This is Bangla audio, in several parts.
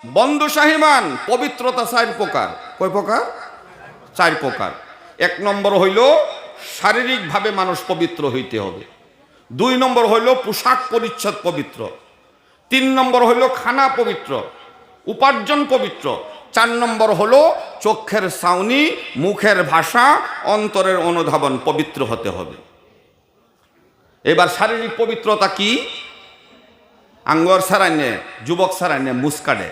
বন্ধু সাহিমান পবিত্রতা চার প্রকার। কয় প্রকার? চার প্রকার। এক নম্বর হইল শারীরিকভাবে মানুষ পবিত্র হইতে হবে। দুই নম্বর হইল পোশাক পরিচ্ছদ পবিত্র। তিন নম্বর হইল খানা পবিত্র, উপার্জন পবিত্র। চার নম্বর হলো চোখের চাউনি, মুখের ভাষা, অন্তরের অনুধাবন পবিত্র হতে হবে। এবার শারীরিক পবিত্রতা কি? আঙ্গর সারাইনে, যুবক সারাইনে মুস্কাডে,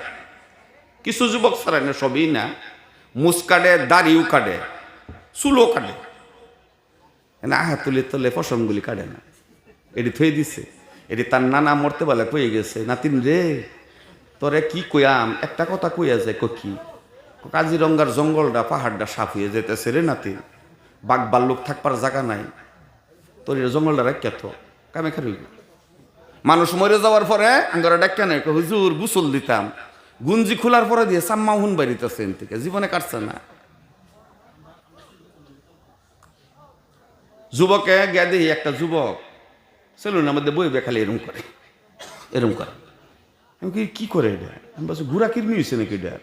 কিছু যুবক সারাইনে সবই না, মুস্কাডে, দাড়িও কাটে, চুলও কাটে, আহা তুলে তুলে পশমগুলি কাটে না, এটি থই দিছে। এটি তার নানা মরতে বলে কয়ে গেছে, নাতিন রে তোরে কি কইয়াম, একটা কথা কইয়া যায়। কি? কাজিরঙ্গার জঙ্গলটা পাহাড়টা সাফ হয়ে যেতেছে রে নাতিন, বাঘ বাল্লুক থাকবার জায়গা নাই, তোর জঙ্গলটা রাখ তো কামে খারি। মানুষ মরে যাওয়ার পরে আঙ্গরা ডাক্কা নেই, হুজুর গুসল দিতাম, গুঞ্জি খোলার পরে দিয়ে সাম্মা হুন বাড়িতেছে থেকে, জীবনে কাটছে না। যুবকে গিয়া দেখি একটা যুবক সেলুনের মধ্যে বইবে খালি এরম করে, এরম করে। আমি কি করে এটা? আমি বলছি গুড়া কিরমি হয়েছে নাকি এটা?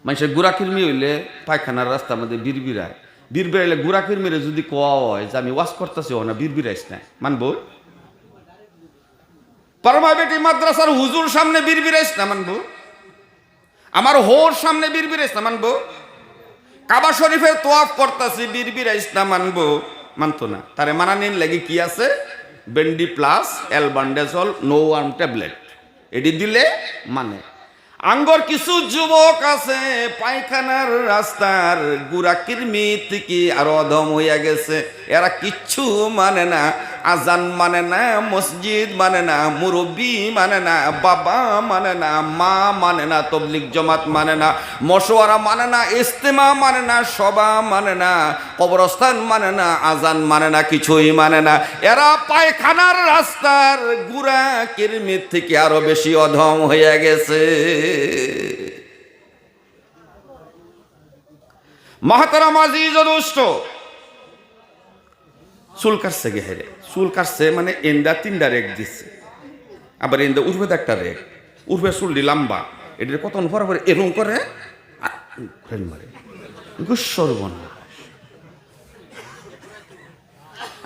মানুষের গুড়া কিরমি হইলে পায়খানার রাস্তার মধ্যে বিড়বিড়ায়, বিড়বিড়াইলে গুড়া কিরমিরে যদি কোয়া হয় যে আমি ওয়াশ করতেছি, ও না বিড়বিড়াইস না, মানবো? পারমাবেটি মাদ্রাসার হুজুর সামনে বিড়বিড়াইস না, মানবো? আমার হোর সামনে বিড়বিড়াইস না, মানবো? কাবা শরীফের তোয়াফ করতেছি, বিড়বিড়াইস না, মানবো? মানতো না। তারে মানা নিন লাগে কি আছে? বেন্ডি প্লাস অ্যালবান্ডেজল নো আর্ম ট্যাবলেট, এটি দিলে মানে। আঙ্গর কিছু যুবক আছে পায়খানার রাস্তার গুড়া কিরমি থেকে আরো অধম হইয়া গেছে। এরা কিচ্ছু মানে না, আজান মানে না, মসজিদ মানে না, মুরব্বী মানে না, বাবা মানে না, মা মানে না, তবলিগ জমাত মানে না, মশওয়ারা মানে না, ইস্তেমা মানে না, সভা মানে না, কবরস্থান মানে না, আজান মানে না, কিছুই মানে না। এরা পায়খানার রাস্তার গুড়া কিরমির থেকে আরো বেশি অধম হয়ে গেছে। মহাতারাম আজিজ ও দোস্ত, চুল কাটছে গেহেরে, চুল কাটছে মানে এন্দা তিনটা রেক দিচ্ছে, আবার এন্দা উঠবে একটা রেক, উঠবে চুলটি লম্বা, এটির কতন পরে পরে এরম করে মারে, সর্বনাশ।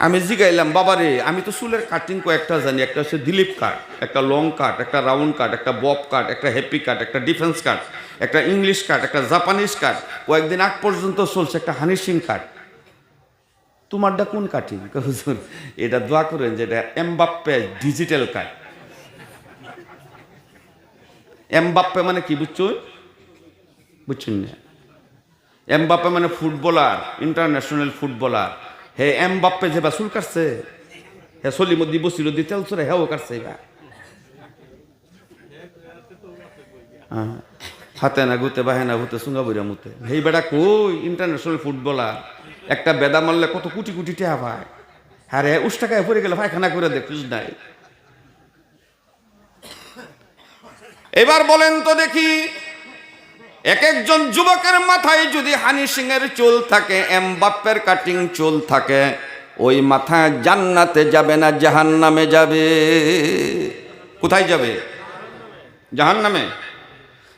আমি জিগাইলাম, বাবারে আমি তো চুলের কাটিং কয়েকটা জানি, একটা হচ্ছে দিলীপ কাট, একটা লং কাট, একটা রাউন্ড কাট, একটা বব কাট, একটা হ্যাপি কাট, একটা ডিফেন্স কাট, একটা ইংলিশ কাট, একটা জাপানিজ কাট, কয়েকদিন আগ পর্যন্ত চলছে একটা হানি সিং কাট। তোমারটা কোন কাটিং? হুজুর এটা দোয়া করেন যেটা এমবাপ্পে ডিজিটাল কাট। এমবাপ্পে মানে কি বুঝছো? বুঝছেন না? এমবাপ্পে মানে ফুটবলার, ইন্টারন্যাশনাল ফুটবলার। হে এমবাপ্পে যে বা চুল কাটছে, হে সলি মধ্যে বসিল দি তেল চুরে হেও কাটছে, হাতে না গুতে বাহে না ভূতে সুঙ্গা বইরা মুতে। হেই বেটা কই ইন্টারন্যাশনাল ফুটবলার, একটা বেদা মারলে কত কোটি কোটি টাকা পায়। হ্যাঁ রে উষ্টাকায় পড়ে গেলে পায়খানা করে দেখিস নাই। এবার বলেন তো দেখি, এক একজন যুবকের মাথায় যদি হানি সিং এর চুল থাকে, এমবাপ্পের কাটিং চুল থাকে, ওই মাথা জান্নাতে যাবে না জাহান্নামে যাবে? কোথায় যাবে? জাহান্নামে।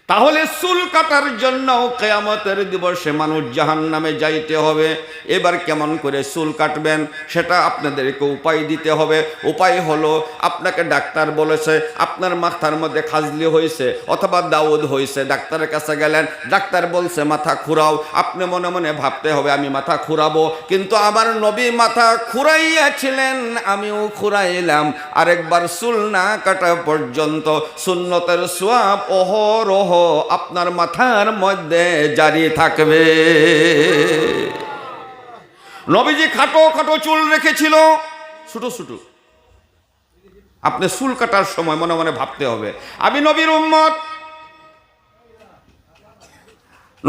তাহলে চুল কাটার জন্য কিয়ামতের দিবসে মানুষ জাহান্নামে যাইতে হবে। এবার কেমন করে চুল কাটবেন সেটা আপনাদেরকে উপায় দিতে হবে। উপায় হলো, আপনাকে ডাক্তার বলেছে আপনার মাথার মধ্যে খাজলি হয়েছে অথবা দাউদ হয়েছে, ডাক্তারের কাছে গেলেন, ডাক্তার বলছে মাথা খুরাও। আপনি মনে মনে ভাবতে হবে আমি মাথা খুরাবো, কিন্তু আমার নবী মাথা খুরাইয়াছিলেন, আমিও খুরাইলাম। আরেকবার চুল না কাটা পর্যন্ত সুন্নতের সওয়াব অহরহ আপনার মাথার মধ্যে জারি থাকবে। নবীজি খাটো খাটো চুল রেখেছিল, ছোট ছোট। আপনি চুল কাটার সময় মনে মনে ভাবতে হবে আমি নবীর উম্মত।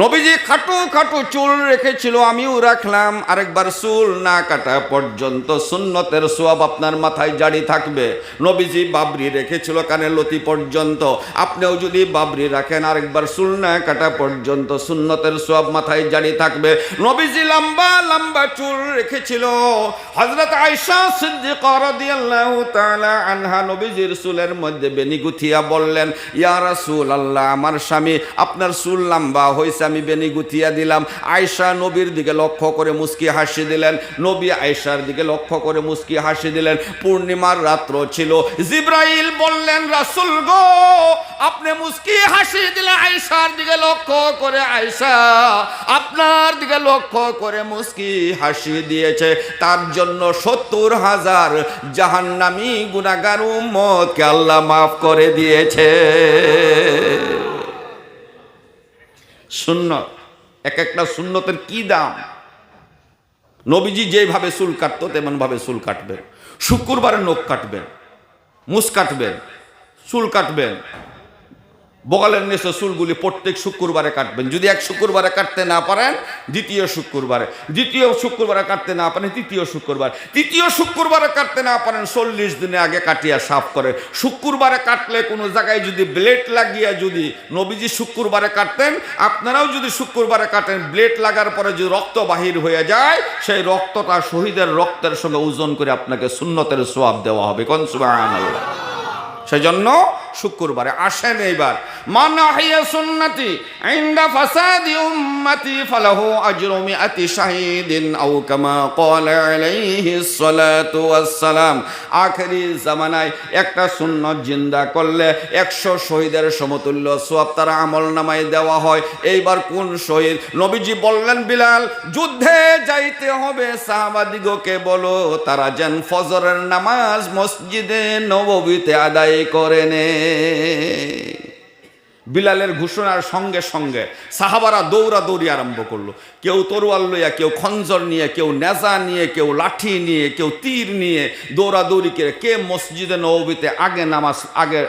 নবীজি খাটো খাটো চুল রেখেছিল, আমিও রাখলাম। আরেকবার চুল না কাটা পর্যন্ত সুন্নতের সোয়াব আপনার মাথায় জারি থাকবে। নবীজি বাবরি রেখেছিল কানের লতি পর্যন্ত, আপনিও যদি বাবরি রাখেন আরেকবার চুল না কাটা পর্যন্ত সুন্নতের সোয়াব মাথায় জারি থাকবে। নবীজি লম্বা লম্বা চুল রেখেছিল। হযরত আয়েশা সিদ্দিকা রাদিয়াল্লাহু তাআলা আনহা নবীজির চুলের মধ্যে বেনি গুথিয়া বললেন, ইয়া রাসূলুল্লাহ, আমার স্বামী আপনার চুল লম্বা হয়েছে, আমি বেনি গুথিয়া দিলাম। আয়েশা নবীর দিকে লক্ষ্য করে মুস্কি হাসি দিলেন, নবী আয়েশার দিকে লক্ষ্য করে মুস্কি হাসি দিলেন। পূর্ণিমার রাত্র ছিল। জিবরাইল বললেন, রাসূল গো, আপনি মুস্কি হাসি দিলেন আয়েশার দিকে লক্ষ্য করে, আয়েশা আপনার দিকে লক্ষ্য করে মুস্কি হাসি দিয়েছে, তার জন্য 70,000 জাহান্নামী গুনাহগার উম্মতকে আল্লাহ মাফ করে দিয়েছে। সুন্নত, এক একটা সুন্নতের কি দাম। নবীজি যেভাবে চুল কাটতো তেমন ভাবে চুল কাটবেন। শুক্রবারে নখ কাটবেন, মুছ কাটবেন, চুল কাটবেন, বগালের নিচে চুলগুলি প্রত্যেক শুক্রবারে কাটবেন। যদি এক শুক্রবারে কাটতে না পারেন দ্বিতীয় শুক্রবারে, দ্বিতীয় শুক্রবারে কাটতে না পারেন তৃতীয় শুক্রবার, তৃতীয় শুক্রবারে কাটতে না পারেন 40 দিনে আগে কাটিয়া সাফ করে। শুক্রবারে কাটলে কোনো জায়গায় যদি ব্লেড লাগিয়া, যদি নবীজি শুক্রবারে কাটতেন, আপনারাও যদি শুক্রবারে কাটেন, ব্লেড লাগার পরে যদি রক্ত বাহির হয়ে যায়, সেই রক্তটা শহীদের রক্তের সঙ্গে ওজন করে আপনাকে সুন্নতের সোয়াব দেওয়া হবে। কোন সুবহানাল্লাহ। সেজন্য শুক্রবারে আসেন। এইবার মান আহইয়া সুন্নতি ইনদা ফাসাদি উম্মতি ফালাহু আজরু মিআতি শাহীদিন আও কামা ক্বালা আলাইহিস সালাতু ওয়াস সালাম। আখেরি জামানায় একটা সুন্নত জিন্দা করলে 100 শহীদের সমতুল্য সওয়াব তার আমলনামায় দেওয়া হয়। এইবার কোন শহীদ? নবীজি বললেন, বিলাল, যুদ্ধে যাইতে হবে, সাহাবাদিগকে বলো তারা যেন ফজরের নামাজ মসজিদে নববীতে আদায় করে নে। বিলালের ঘোষণার সঙ্গে সঙ্গে সাহাবারা দৌড়াদৌড়ি আরম্ভ করলো। কেউ তরোয়াল লইয়া, কেউ খঞ্জর নিয়ে, কেউ নেজা নিয়ে, কেউ লাঠি নিয়ে, কেউ তীর নিয়ে দৌড়াদৌড়ি করে কে মসজিদে নববীতে আগে নামাজ আগে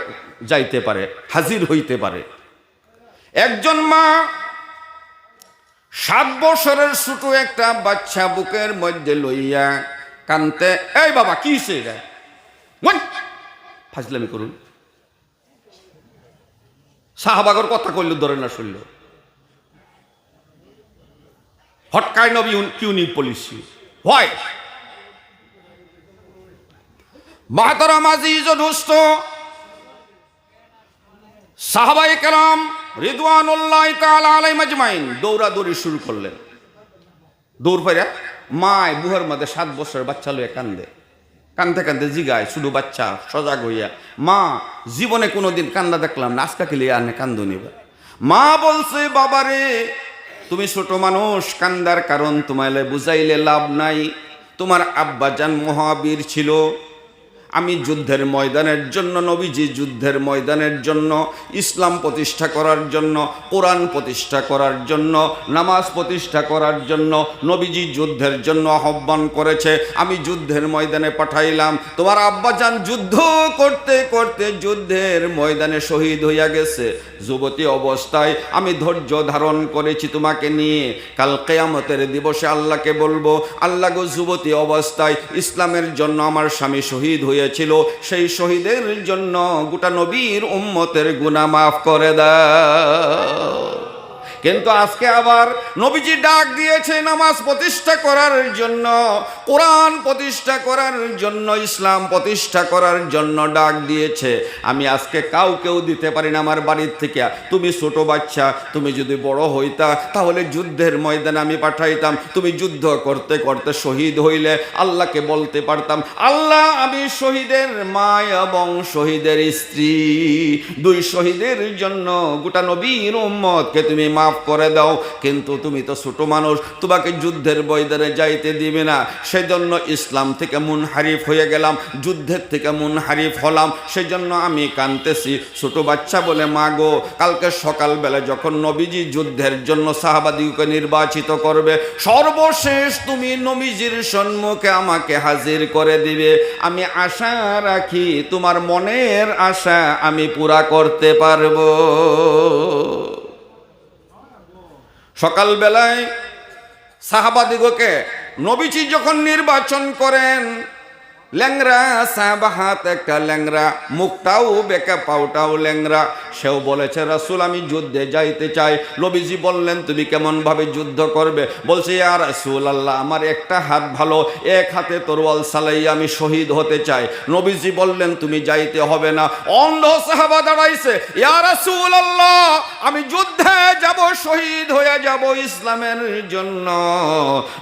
যাইতে পারে, হাজির হইতে পারে। একজন মা 7 বছরের ছোট একটা বাচ্চা বুকের মধ্যে লইয়া কানতে, এই বাবা কি হইছে? ফাজলামি করুন। সাহাবাগর কথা কইল ধরে না শুনল, হটকায় নবী কিউনি পলিসি হয়। মাহতারাম আজিজ ও দোস্ত, সাহাবায়ে কেরাম রিদওয়ানুল্লাহি তাআলা আলাইহিম আজমাইন দৌড়াদৌড়ি শুরু করলেন। দৌড় পাইরা মায় বুহের মধ্যে 7 বছরের বাচ্চা লইয়া কান্দে। কান্দতে কান্দতে জিগায় শুধু বাচ্চা সজাগ হইয়া, মা, জীবনে কোনোদিন কান্দা দেখলাম না, আজকে লিয়ে আনে কান্দো নিবা। মা বলছে, বাবারে, তুমি ছোট মানুষ, কান্দার কারণ তোমায় বুঝাইলে লাভ নাই। তোমার আব্বাজান মহাবীর ছিল। আমি যুদ্ধের ময়দানের জন্য, নবীজি যুদ্ধের ময়দানের জন্য, ইসলাম প্রতিষ্ঠা করার জন্য, কোরআন প্রতিষ্ঠা করার জন্য, নামাজ প্রতিষ্ঠা করার জন্য নবীজি যুদ্ধের জন্য আহ্বান করেছে। আমি যুদ্ধের ময়দানে পাঠাইলাম। তোমার আব্বাজান যুদ্ধ করতে করতে যুদ্ধের ময়দানে শহীদ হইয়া গেছে। যুবতী অবস্থায় আমি ধৈর্য ধারণ করেছি তোমাকে নিয়ে। কাল কিয়ামতের দিবসে আল্লাহকে বলবো, আল্লাহ গো, যুবতী অবস্থায় ইসলামের জন্য আমার স্বামী শহীদ হইয়াছিল, সেই শহীদের জন্য গোটা নবীর উম্মতের গুনাহ মাফ করে দাও। কিন্তু আজকে আবার নবীজি ডাক দিয়েছে নামাজ প্রতিষ্ঠা করার জন্য, কোরআন প্রতিষ্ঠা করার জন্য, ইসলাম প্রতিষ্ঠা করার জন্য ডাক দিয়েছে। আমি আজকে কাউকেও দিতে পারি না আমার বাড়ির থেকে। তুমি ছোট বাচ্চা, তুমি যদি বড় হইতা তাহলে যুদ্ধের ময়দানে আমি পাঠাইতাম। তুমি যুদ্ধ করতে করতে শহীদ হইলে আল্লাহকে বলতে পারতাম, আল্লাহ, আমি শহীদের মা এবং শহীদের স্ত্রী, 2 শহীদের জন্য গোটা নবীর উম্মতকে তুমি মাফ করে দাও। কিন্তু তুমি তো ছোট মানুষ, তোমাকে যুদ্ধের ময়দানে যাইতে দিবে না। সেজন্য ইসলাম থেকে মুনহারিফ হয়ে গেলাম, যুদ্ধের থেকে মুনহারিফ হলাম। সেজন্য আমি কাঁদতেছি। ছোট বাচ্চা বলে, মা গো, কালকে সকালবেলা যখন নবীজি যুদ্ধের জন্য সাহাবাদিকে নির্বাচিত করবে, সর্বশেষ তুমি নবীজির সম্মুখে আমাকে হাজির করে দিবে। আমি আশা রাখি তোমার মনের আশা আমি পুরা করতে পারবো। সকালবেলায় সাহাবাদিগকে নবীজি যখন নির্বাচন করেন, ল্যাংরা সাহাবা, হাত একটা ল্যাংরা, মুখটাও বেঁকা, পাওটাও ল্যাংরা, সেও বলেছে রাসূল আমি যুদ্ধে যাইতে চাই। নবীজি বললেন তুমি কেমন ভাবে যুদ্ধ করবে? বলছে ইয়া রাসূলুল্লাহ আমার একটা হাত ভালো, এক হাতে তরোয়াল চালাইয়া আমি শহীদ হতে চাই। নবীজি বললেন তুমি যাইতে হবে না। অন্ধ সাহাবা দাঁড়াইছে, ইয়া রাসূলুল্লাহ আমি যুদ্ধে যাব, শহীদ হয়ে যাব ইসলামের জন্য।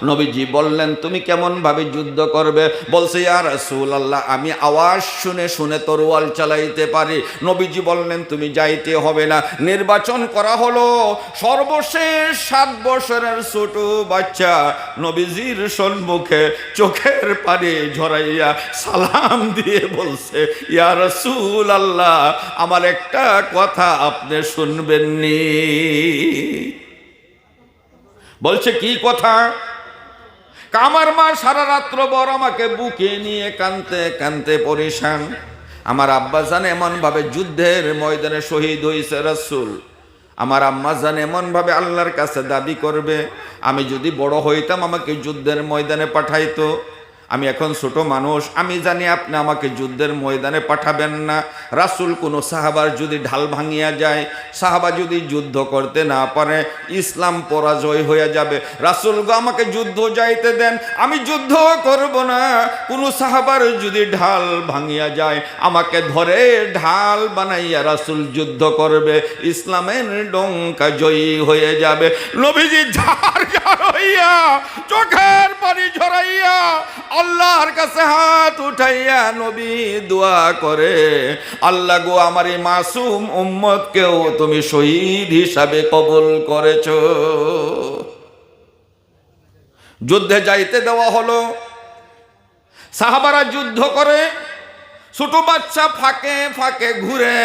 নবীজি বললেন তুমি কেমন ভাবে যুদ্ধ করবে? বলছে ইয়া রাসূলুল্লাহ আমি আওয়াজ শুনে শুনে তরোয়াল চালাইতে পারি। নবীজি বললেন তুমি যাইতে হবে না। নির্বাচন করা হলো। সর্বশেষ 7 বছরের ছোট বাচ্চা নবীজির সম্মুখে চোখের পানি ঝরাইয়া সালাম দিয়ে বলছে ইয়া রাসূলুল্লাহ আমার একটা কথা আপনি শুনবেননি। বলছে কি কথা? আমার মা সারা রাত্র ভর আমাকে বুকে নিয়ে কানতে কানতে পরিশান। আমার আব্বা জান এমন ভাবে যুদ্ধের ময়দানে শহীদ হয়েছে রাসূল। আমার আম্মা জান এমন ভাবে আল্লাহর কাছে দাবি করবে আমি যদি বড় হইতাম আমাকে যুদ্ধের ময়দানে পাঠাইতো। আমি এখন ছোট মানুষ, আমি জানি আপনি আমাকে যুদ্ধের ময়দানে পাঠাবেন না। রাসূল কোনো সাহাবার যদি ঢাল ভাঙিয়া যায়, সাহাবা যদি যুদ্ধ করতে না পারে, ইসলাম পরাজয় হয়ে যাবে। রাসূল গো আমাকে যুদ্ধ যাইতে দেন, আমি যুদ্ধ করব না। কোনো সাহাবার যদি ঢাল ভাঙিয়া যায়, আমাকে ধরে ঢাল বানাইয়া রাসূল যুদ্ধ করবে, ইসলামের ডঙ্কা জয়ী হয়ে যাবে। নবীজি ঝাড় ঝাড় হইয়া চোখের পানি ঝরাইয়া আল্লাহর কাছে হাত উঠাইয়া নবী দোয়া করে, আল্লাহ গো আমার এই মাসুম উম্মতকেও তুমি শহীদ হিসাবে কবুল করেছো। যুদ্ধে যাইতে দেওয়া হলো। সাহাবারা যুদ্ধ করে, ছোট বাচ্চা ফাঁকে ফাঁকে ঘুরে।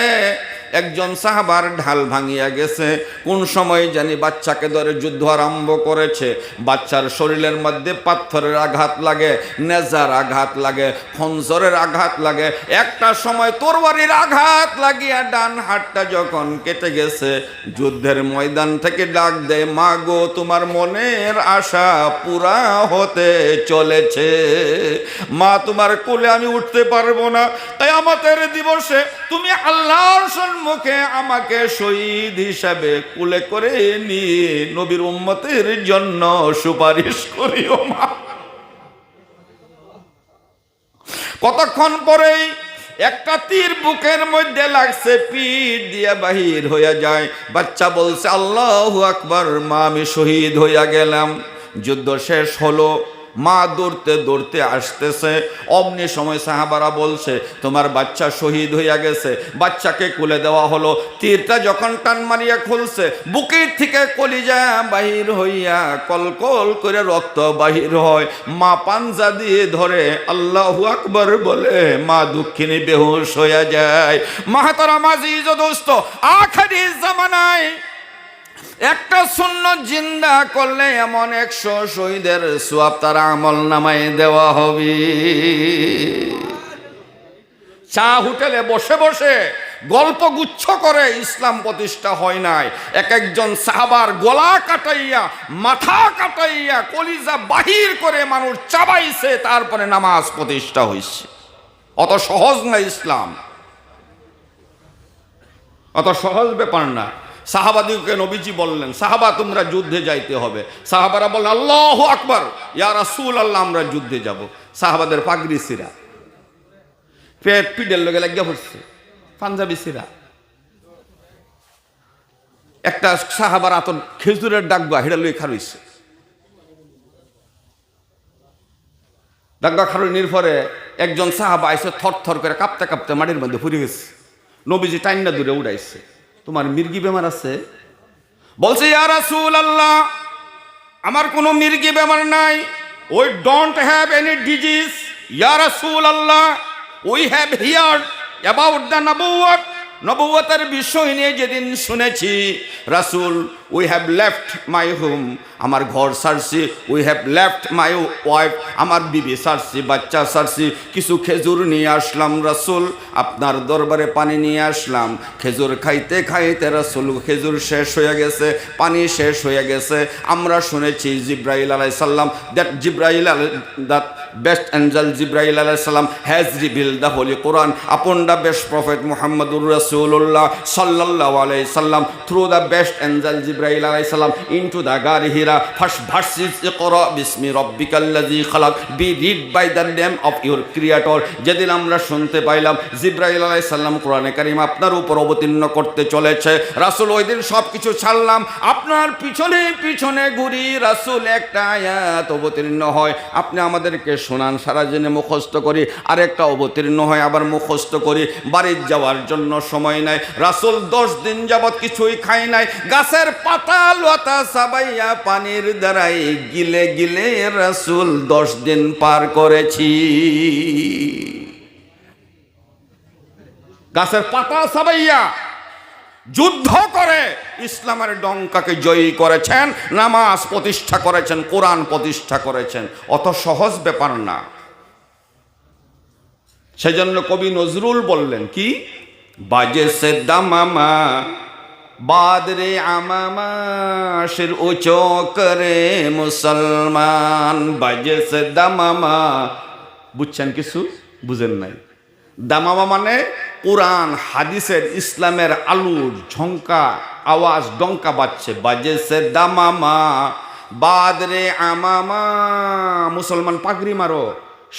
একজন সাহাবার ঢাল ভাঙিয়া গেছে, কোন সময় জানি বাচ্চাকে ধরে যুদ্ধ আরম্ভ করেছে। বাচ্চার শরীরের মধ্যে পাথরের আঘাত লাগে, নেজার আঘাত লাগে, খঞ্জরের আঘাত লাগে, একটা সময় তরবারির আঘাত লাগিয়া ডান হাতটা যখন কেটে গেছে, যুদ্ধের ময়দান থেকে ডাক দেয় মা গো তোমার মনের আশা পুরা হতে চলেছে। মা তোমার কোলে আমি উঠতে পারবো না, তাই আমাদের দিবসে তুমি আল্লাহর মুখে আমাকে শহীদ হিসাবে কুলে করে নিয়ে নবীর উম্মতের জন্য সুপারিশ করিও মা। কতক্ষণ পরেই একটা তীর বুকের মধ্যে লাগছে, পিঠ দিয়ে বাহির হইয়া যায়। বাচ্চা বলছে আল্লাহু আকবার, মা আমি শহীদ হইয়া গেলাম। যুদ্ধ শেষ হলো, মা দৌড়তে দৌড়তে আসতেছে। অমনি সময় সাহাবারা বলছে তোমার বাচ্চা শহীদ হইয়া গেছে। বাচ্চাকে কোলে দেওয়া হলো। তীরটা যখন টান মারিয়া খুলছে, বুকের থেকে কলিজা বাহির হইয়া কলকল করে রক্ত বাহির হয়। মা পাঞ্জা দিয়ে ধরে আল্লাহু আকবার বলে, মা দুঃখিনী বেহুশ হইয়া যায়। মাহতারাম আজিজ ও দোস্ত, আখিরি জামানায় একটা সুন্নত জিন্দা করলে এমন 100 শহীদের সওয়াব তার আমল নামায় দেওয়া হবে। চা হোটেলে বসে বসে গল্প গুচ্ছ করে ইসলাম প্রতিষ্ঠা হয় নাই। এক একজন সাহাবার গলা কাটাইয়া, মাথা কাটাইয়া, কলিজা বাহির করে মানুষ চাবাইছে, তারপরে নামাজ প্রতিষ্ঠা হয়েছে। অত সহজ না ইসলাম, অত সহজ ব্যাপার না। সাহাবাদিকে নবীজি বললেন সাহাবা তোমরা যুদ্ধে যাইতে হবে। সাহাবারা বললেন আল্লাহু আকবার, ইয়া রাসূলুল্লাহ আমরা যুদ্ধে যাব। সাহাবাদের পাগড়ি ছিঁড়া, পেট পিঠের লগে লাগিয়া পড়ছে, পাঞ্জাবি ছিঁড়া। একটা সাহাবার আতন খেজুরের ডাকবা হেডা লই খারইছে। ডাকবা খারুনির পরে একজন সাহাবা আইসে থর থর করে কাঁপতে কাঁপতে মাটির মধ্যে পড়ে গেছে। নবীজি টাইন্না দূরে উড়াইছে, তোমার মির্গি বেমার আছে? বলছে ইয়া রাসূলুল্লাহ আমার কোনো মির্গি বেমার নাই। We don't have any disease ইয়া রাসূলুল্লাহ, we have heard about the নবুওয়াত নবুয়তের বিষয় নিয়ে যেদিন শুনেছি, রাসূল we have left my home, আমার ঘর ছাড়ছি, we have left my wife, আমার বিবি ছাড়ছি, বাচ্চা ছাড়ছি, কিছু খেজুর নিয়ে আসলাম রাসূল, আপনার দরবারে পানি নিয়ে আসলাম। খেজুর খাইতে খাইতে রাসূল খেজুর শেষ হয়ে গেছে, পানি শেষ হয়ে গেছে। আমরা শুনেছি জিব্রাইল আলাইহিস সালাম, দ্যাট বেস্ট এঞ্জেল জিব্রাইল আলাইহিস সালাম has revealed the holy Quran upon the best prophet মুহাম্মদুর রাসূলুল্লাহ সাল্লাল্লাহু আলাইহি সাল্লাম থ্রু দ্য বেস্ট এঞ্জেল জিব্রাইল আলাইহিস সালাম ইনটু দ্য গার হিরা। ফার্স্ট ভার্স ইজ ইকরা বিসমি রাব্বিকাল্লাযী খালাক, be read by the name of your creator. যেদিন আমরা শুনতে পাইলাম জিব্রাইল আলাইহিস সালাম কোরআনে কারীম আপনার উপর অবতীর্ণ করতে চলেছে, রাসূল ওই দিন সব কিছু ছাড়লাম, আপনার পিছনে পিছনে ঘুরি, রাসূল একটা আয়াত অবতীর্ণ হয়, আপনি আমাদেরকে শোনান, সারা দিনে মুখস্থ করি, আরেকটা অবতীর্ণ হয়, আবার মুখস্থ করি, বাড়ির যাওয়ার জন্য সময় নাই। রাসূল 10 দিন যাবৎ কিছুই খায় নাই, গাছের পাতা লতা সাবাইয়া পানির দ্বারাই গিলে গিলে রাসূল 10 দিন পার করেছি। গাছের পাতা সাবাইয়া যুদ্ধ করে ইসলামের ডঙ্কাকে জয়ী করেছেন, নামাজ প্রতিষ্ঠা করেছেন, কোরআন প্রতিষ্ঠা করেছেন। অত সহজ ব্যাপার না। সেজন্য কবি নজরুল বললেন কি, বাজে সে দামামা বাদরে আমামা শির উঁচো করে মুসলমান, বাজে সে দামামা। বুঝছেন কিছু? বুঝেন নাই? দামামা মানে কোরআন হাদিসের ইসলামের আলুর ঝঙ্কা আওয়াজ, ডঙ্কা বাজছে, বাজে সে দামামা বাদরে আমামা, মুসলমান পাগড়ি মারো,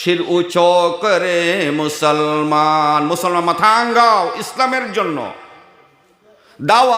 শির উঁচো করে মুসলমান, মুসলমান মাথা আঙ্গাও ইসলামের জন্য। দাওয়া